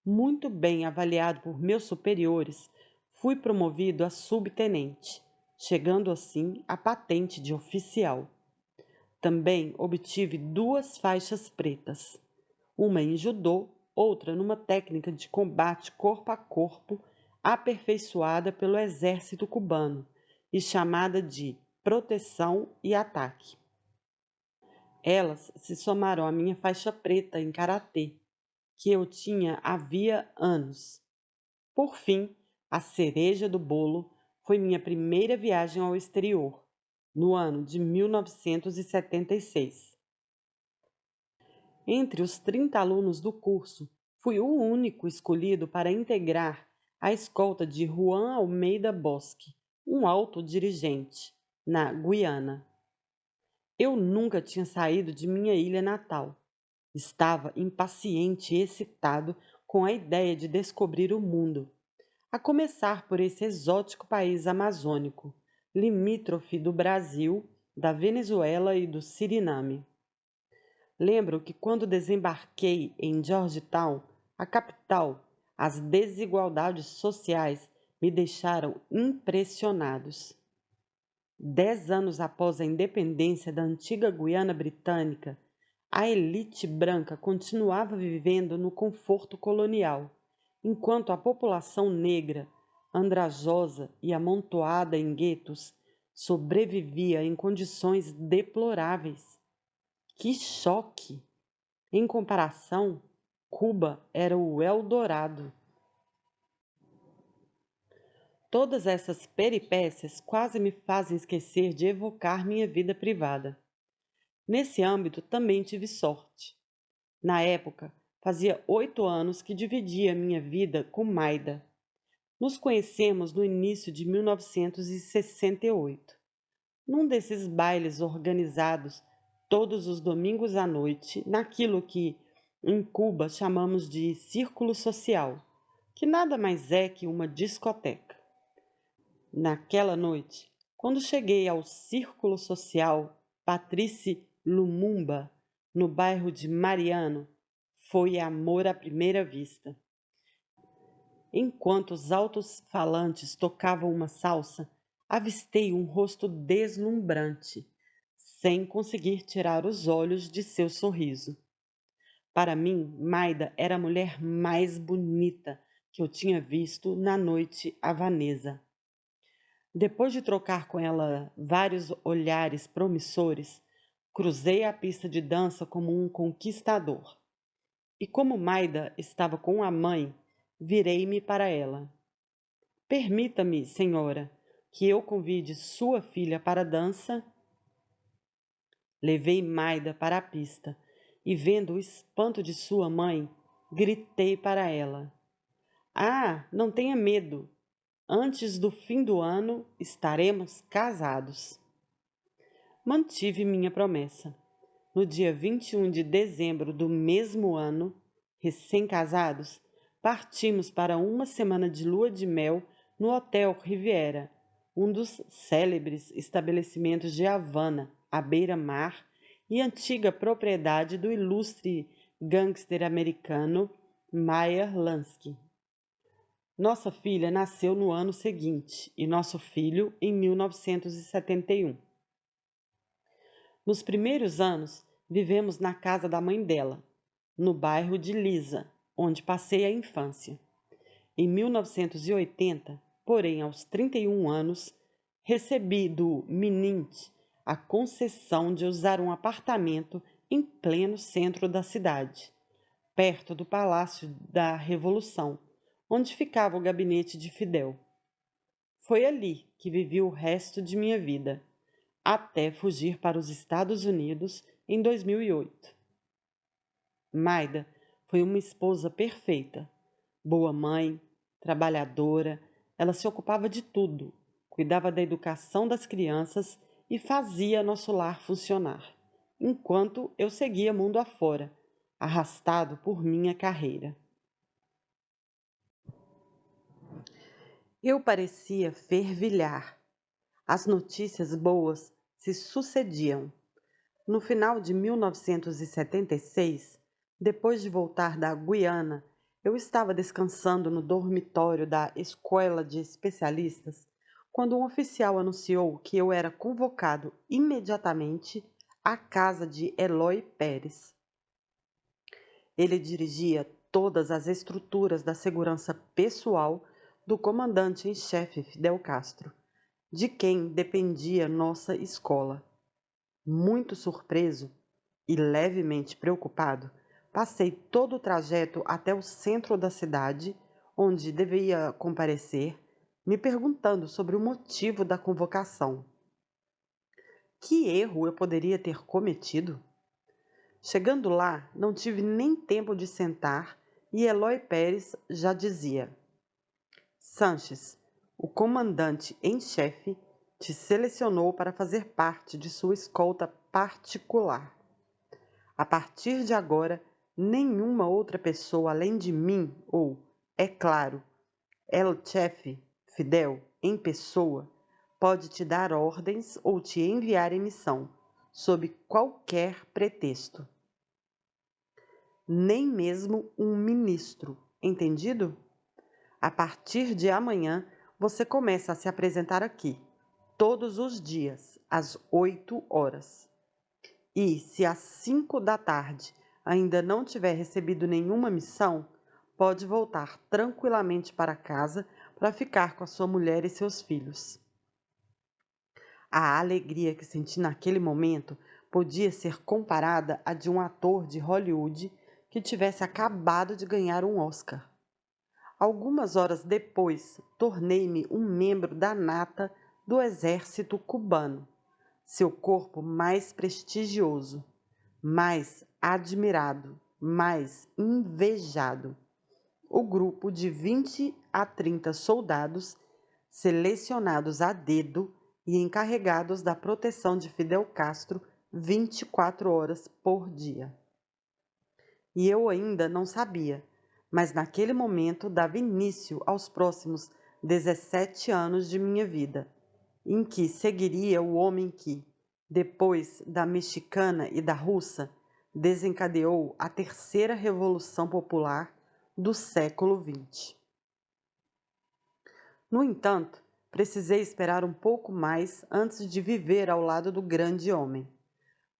[SPEAKER 1] Muito bem avaliado por meus superiores, fui promovido a subtenente, chegando assim à patente de oficial. Também obtive 2 faixas pretas, uma em judô, outra numa técnica de combate corpo a corpo aperfeiçoada pelo exército cubano e chamada de proteção e ataque. Elas se somaram à minha faixa preta em karatê, que eu tinha havia anos. Por fim, a cereja do bolo foi minha primeira viagem ao exterior, no ano de 1976. Entre os 30 alunos do curso, fui o único escolhido para integrar a escolta de Juan Almeida Bosque, um alto dirigente, na Guiana. Eu nunca tinha saído de minha ilha natal. Estava impaciente e excitado com a ideia de descobrir o mundo, a começar por esse exótico país amazônico, limítrofe do Brasil, da Venezuela e do Suriname. Lembro que quando desembarquei em Georgetown, a capital, as desigualdades sociais me deixaram impressionados. 10 anos após a independência da antiga Guiana Britânica, a elite branca continuava vivendo no conforto colonial, enquanto a população negra, andrajosa e amontoada em guetos, sobrevivia em condições deploráveis. Que choque! Em comparação, Cuba era o Eldorado. Todas essas peripécias quase me fazem esquecer de evocar minha vida privada. Nesse âmbito também tive sorte. Na época, fazia 8 anos que dividia minha vida com Maida. Nos conhecemos no início de 1968. Num desses bailes organizados todos os domingos à noite, naquilo que em Cuba chamamos de círculo social, que nada mais é que uma discoteca. Naquela noite, quando cheguei ao círculo social Patrice Lumumba, no bairro de Mariano, foi amor à primeira vista. Enquanto os alto-falantes tocavam uma salsa, avistei um rosto deslumbrante, sem conseguir tirar os olhos de seu sorriso. Para mim, Maida era a mulher mais bonita que eu tinha visto na noite havanesa. Depois de trocar com ela vários olhares promissores, cruzei a pista de dança como um conquistador. E como Maida estava com a mãe, virei-me para ela. Permita-me, senhora, que eu convide sua filha para a dança. Levei Maida para a pista e, vendo o espanto de sua mãe, gritei para ela: Ah, não tenha medo! Antes do fim do ano estaremos casados. Mantive minha promessa. No dia 21 de dezembro do mesmo ano, recém-casados, partimos para uma semana de lua de mel no Hotel Riviera, um dos célebres estabelecimentos de Havana, à beira-mar e antiga propriedade do ilustre gangster americano Meyer Lansky. Nossa filha nasceu no ano seguinte e nosso filho em 1971. Nos primeiros anos, vivemos na casa da mãe dela, no bairro de Lisa, onde passei a infância. Em 1980, porém aos 31 anos, recebi do Minint a concessão de usar um apartamento em pleno centro da cidade, perto do Palácio da Revolução, onde ficava o gabinete de Fidel. Foi ali que vivi o resto de minha vida, até fugir para os Estados Unidos em 2008. Maida foi uma esposa perfeita, boa mãe, trabalhadora, ela se ocupava de tudo, cuidava da educação das crianças e fazia nosso lar funcionar, enquanto eu seguia mundo afora, arrastado por minha carreira. Eu parecia fervilhar. As notícias boas se sucediam. No final de 1976, depois de voltar da Guiana, eu estava descansando no dormitório da Escola de Especialistas quando um oficial anunciou que eu era convocado imediatamente à casa de Eloy Pérez. Ele dirigia todas as estruturas da segurança pessoal do comandante em chefe Fidel Castro, de quem dependia nossa escola. Muito surpreso e levemente preocupado, passei todo o trajeto até o centro da cidade, onde devia comparecer, me perguntando sobre o motivo da convocação. Que erro eu poderia ter cometido? Chegando lá, não tive nem tempo de sentar e Eloy Pérez já dizia: Sanches, o comandante em chefe te selecionou para fazer parte de sua escolta particular. A partir de agora, nenhuma outra pessoa além de mim ou, é claro, El Chefe, Fidel, em pessoa, pode te dar ordens ou te enviar em missão, sob qualquer pretexto. Nem mesmo um ministro, entendido? A partir de amanhã, você começa a se apresentar aqui. todos os dias, às 8 horas. E, se às 5 da tarde ainda não tiver recebido nenhuma missão, pode voltar tranquilamente para casa para ficar com a sua mulher e seus filhos. A alegria que senti naquele momento podia ser comparada à de um ator de Hollywood que tivesse acabado de ganhar um Oscar. Algumas horas depois, tornei-me um membro da nata do exército cubano, seu corpo mais prestigioso, mais admirado, mais invejado. O grupo de 20 a 30 soldados, selecionados a dedo e encarregados da proteção de Fidel Castro 24 horas por dia. E eu ainda não sabia, mas naquele momento dava início aos próximos 17 anos de minha vida, em que seguiria o homem que, depois da mexicana e da russa, desencadeou a terceira revolução popular do século XX. No entanto, precisei esperar um pouco mais antes de viver ao lado do grande homem,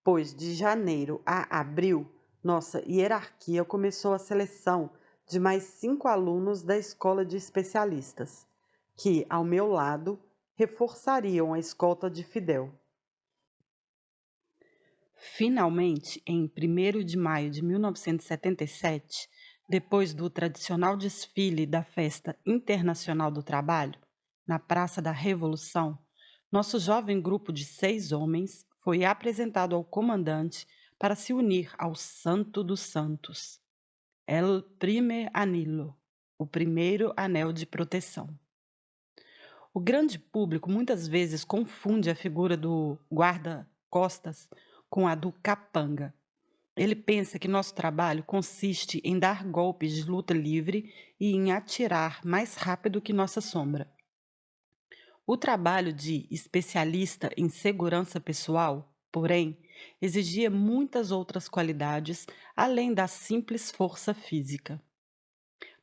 [SPEAKER 1] pois de janeiro a abril nossa hierarquia começou a seleção de mais 5 alunos da escola de especialistas, que, ao meu lado, reforçariam a escolta de Fidel. Finalmente, em 1º de maio de 1977, depois do tradicional desfile da Festa Internacional do Trabalho, na Praça da Revolução, nosso jovem grupo de 6 homens foi apresentado ao comandante para se unir ao Santo dos Santos, El Primer Anillo, o primeiro anel de proteção. O grande público muitas vezes confunde a figura do guarda-costas com a do capanga. Ele pensa que nosso trabalho consiste em dar golpes de luta livre e em atirar mais rápido que nossa sombra. O trabalho de especialista em segurança pessoal, porém, exigia muitas outras qualidades além da simples força física.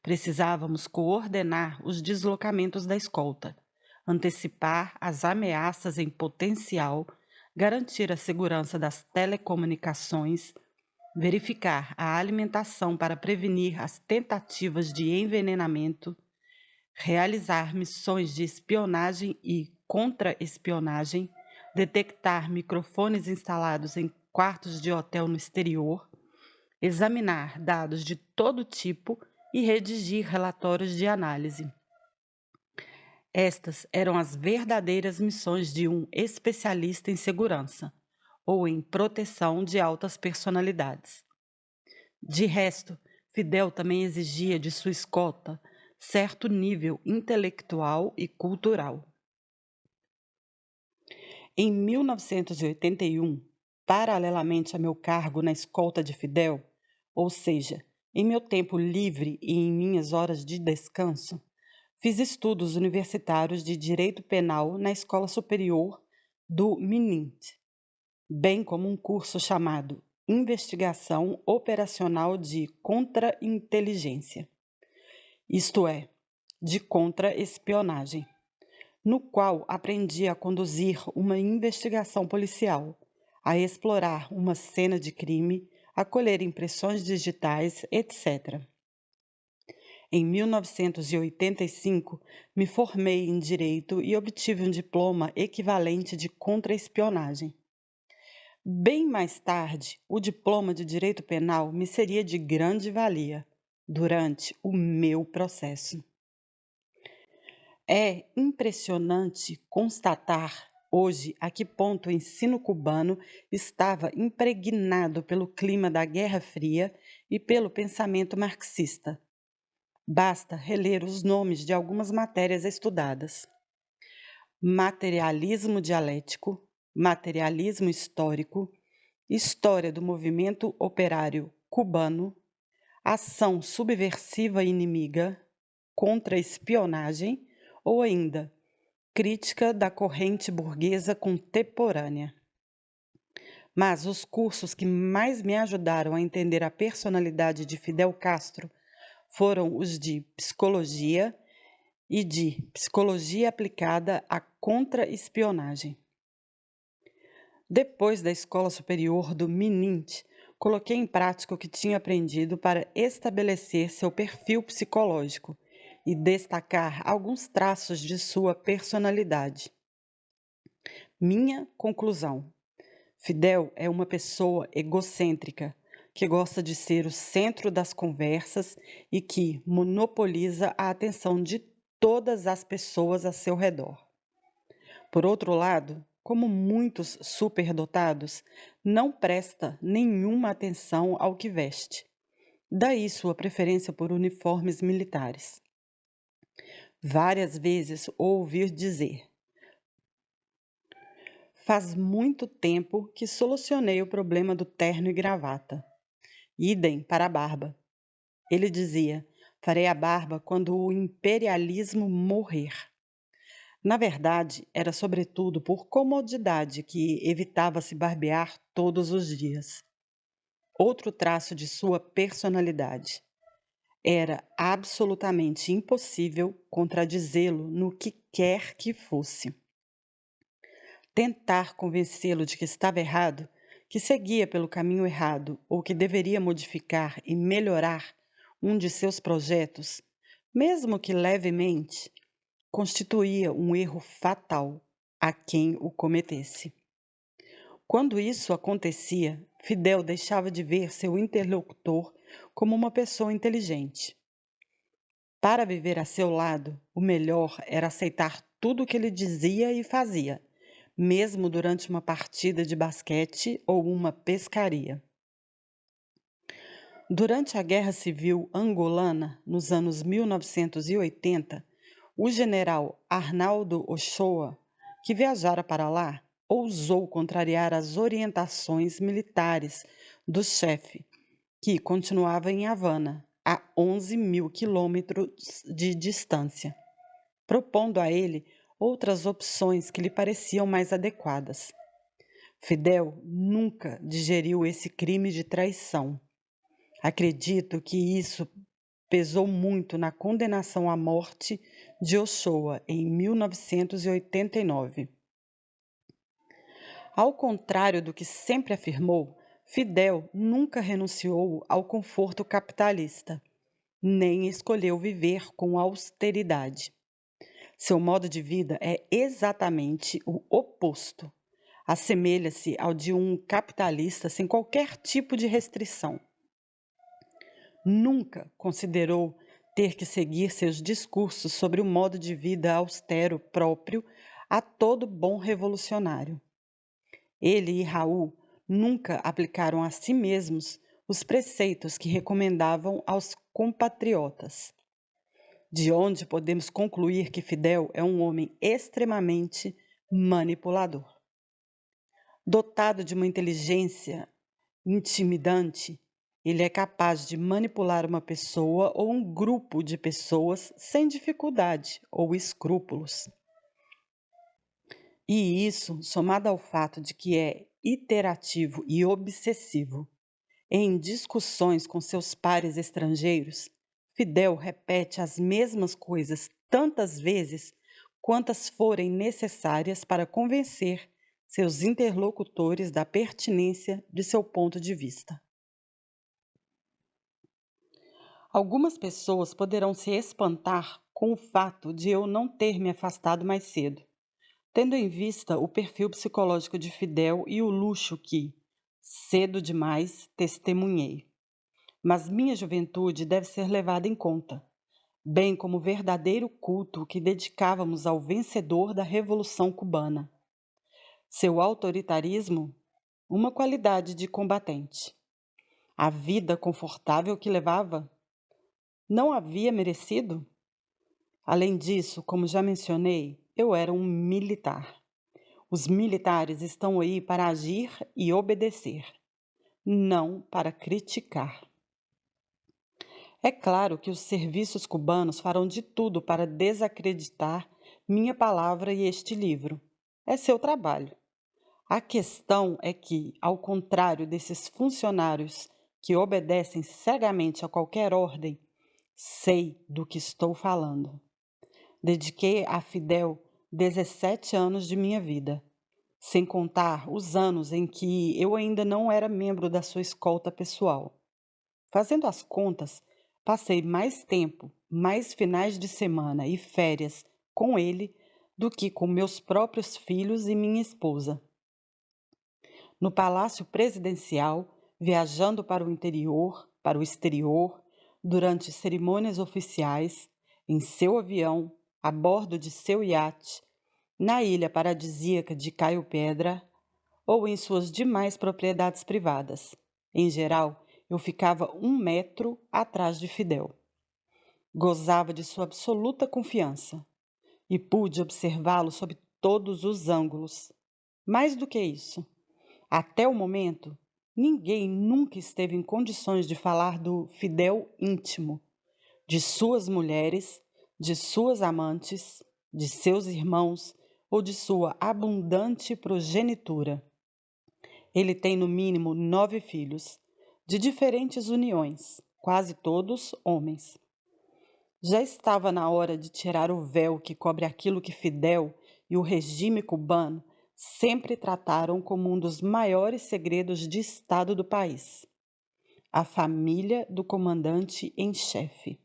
[SPEAKER 1] Precisávamos coordenar os deslocamentos da escolta, antecipar as ameaças em potencial, garantir a segurança das telecomunicações, verificar a alimentação para prevenir as tentativas de envenenamento, realizar missões de espionagem e contra-espionagem, detectar microfones instalados em quartos de hotel no exterior, examinar dados de todo tipo e redigir relatórios de análise. Estas eram as verdadeiras missões de um especialista em segurança ou em proteção de altas personalidades. De resto, Fidel também exigia de sua escolta certo nível intelectual e cultural. Em 1981, paralelamente a meu cargo na escolta de Fidel, ou seja, em meu tempo livre e em minhas horas de descanso, fiz estudos universitários de Direito Penal na Escola Superior do MNIT, bem como um curso chamado Investigação Operacional de Contra-Inteligência, isto é, de contra-espionagem, no qual aprendi a conduzir uma investigação policial, a explorar uma cena de crime, a colher impressões digitais, etc. Em 1985, me formei em Direito e obtive um diploma equivalente de contra-espionagem. Bem mais tarde, o diploma de Direito Penal me seria de grande valia durante o meu processo. É impressionante constatar hoje a que ponto o ensino cubano estava impregnado pelo clima da Guerra Fria e pelo pensamento marxista. Basta reler os nomes de algumas matérias estudadas: materialismo dialético, materialismo histórico, história do movimento operário cubano, ação subversiva inimiga, contra-espionagem ou ainda crítica da corrente burguesa contemporânea. Mas os cursos que mais me ajudaram a entender a personalidade de Fidel Castro foram os de psicologia e de Psicologia Aplicada à Contra-Espionagem. Depois da escola superior do MNIT, coloquei em prática o que tinha aprendido para estabelecer seu perfil psicológico e destacar alguns traços de sua personalidade. Minha conclusão: Fidel é uma pessoa egocêntrica, que gosta de ser o centro das conversas e que monopoliza a atenção de todas as pessoas a seu redor. Por outro lado, como muitos superdotados, não presta nenhuma atenção ao que veste. Daí sua preferência por uniformes militares. Várias vezes ouvi dizer: faz muito tempo que solucionei o problema do terno e gravata. Idem para a barba. Ele dizia: farei a barba quando o imperialismo morrer. Na verdade, era sobretudo por comodidade que evitava se barbear todos os dias. Outro traço de sua personalidade: era absolutamente impossível contradizê-lo no que quer que fosse. Tentar convencê-lo de que estava errado, que seguia pelo caminho errado ou que deveria modificar e melhorar um de seus projetos, mesmo que levemente, constituía um erro fatal a quem o cometesse. Quando isso acontecia, Fidel deixava de ver seu interlocutor como uma pessoa inteligente. Para viver a seu lado, o melhor era aceitar tudo o que ele dizia e fazia, mesmo durante uma partida de basquete ou uma pescaria. Durante a Guerra Civil Angolana, nos anos 1980, o general Arnaldo Ochoa, que viajara para lá, ousou contrariar as orientações militares do chefe, que continuava em Havana, a 11 mil quilômetros de distância, propondo a ele outras opções que lhe pareciam mais adequadas. Fidel nunca digeriu esse crime de traição. Acredito que isso pesou muito na condenação à morte de Ochoa em 1989. Ao contrário do que sempre afirmou, Fidel nunca renunciou ao conforto capitalista, nem escolheu viver com austeridade. Seu modo de vida é exatamente o oposto. Assemelha-se ao de um capitalista sem qualquer tipo de restrição. Nunca considerou ter que seguir seus discursos sobre o modo de vida austero próprio a todo bom revolucionário. Ele e Raul nunca aplicaram a si mesmos os preceitos que recomendavam aos compatriotas, de onde podemos concluir que Fidel é um homem extremamente manipulador. Dotado de uma inteligência intimidante, ele é capaz de manipular uma pessoa ou um grupo de pessoas sem dificuldade ou escrúpulos. E isso, somado ao fato de que é iterativo e obsessivo, em discussões com seus pares estrangeiros, Fidel repete as mesmas coisas tantas vezes quantas forem necessárias para convencer seus interlocutores da pertinência de seu ponto de vista. Algumas pessoas poderão se espantar com o fato de eu não ter me afastado mais cedo, tendo em vista o perfil psicológico de Fidel e o luxo que, cedo demais, testemunhei. Mas minha juventude deve ser levada em conta, bem como o verdadeiro culto que dedicávamos ao vencedor da Revolução Cubana. Seu autoritarismo, uma qualidade de combatente. A vida confortável que levava, não havia merecido? Além disso, como já mencionei, eu era um militar. Os militares estão aí para agir e obedecer, não para criticar. É claro que os serviços cubanos farão de tudo para desacreditar minha palavra e este livro. É seu trabalho. A questão é que, ao contrário desses funcionários que obedecem cegamente a qualquer ordem, sei do que estou falando. Dediquei a Fidel 17 anos de minha vida, sem contar os anos em que eu ainda não era membro da sua escolta pessoal. Fazendo as contas, passei mais tempo, mais finais de semana e férias com ele do que com meus próprios filhos e minha esposa. No Palácio Presidencial, viajando para o interior, para o exterior, durante cerimônias oficiais, em seu avião, a bordo de seu iate, na ilha paradisíaca de Caio Pedra ou em suas demais propriedades privadas. Em geral, eu ficava 1 metro atrás de Fidel. Gozava de sua absoluta confiança e pude observá-lo sob todos os ângulos. Mais do que isso, até o momento, ninguém nunca esteve em condições de falar do Fidel íntimo, de suas mulheres, de suas amantes, de seus irmãos ou de sua abundante progenitura. Ele tem no mínimo 9 filhos, de diferentes uniões, quase todos homens. Já estava na hora de tirar o véu que cobre aquilo que Fidel e o regime cubano sempre trataram como um dos maiores segredos de Estado do país: a família do comandante em chefe.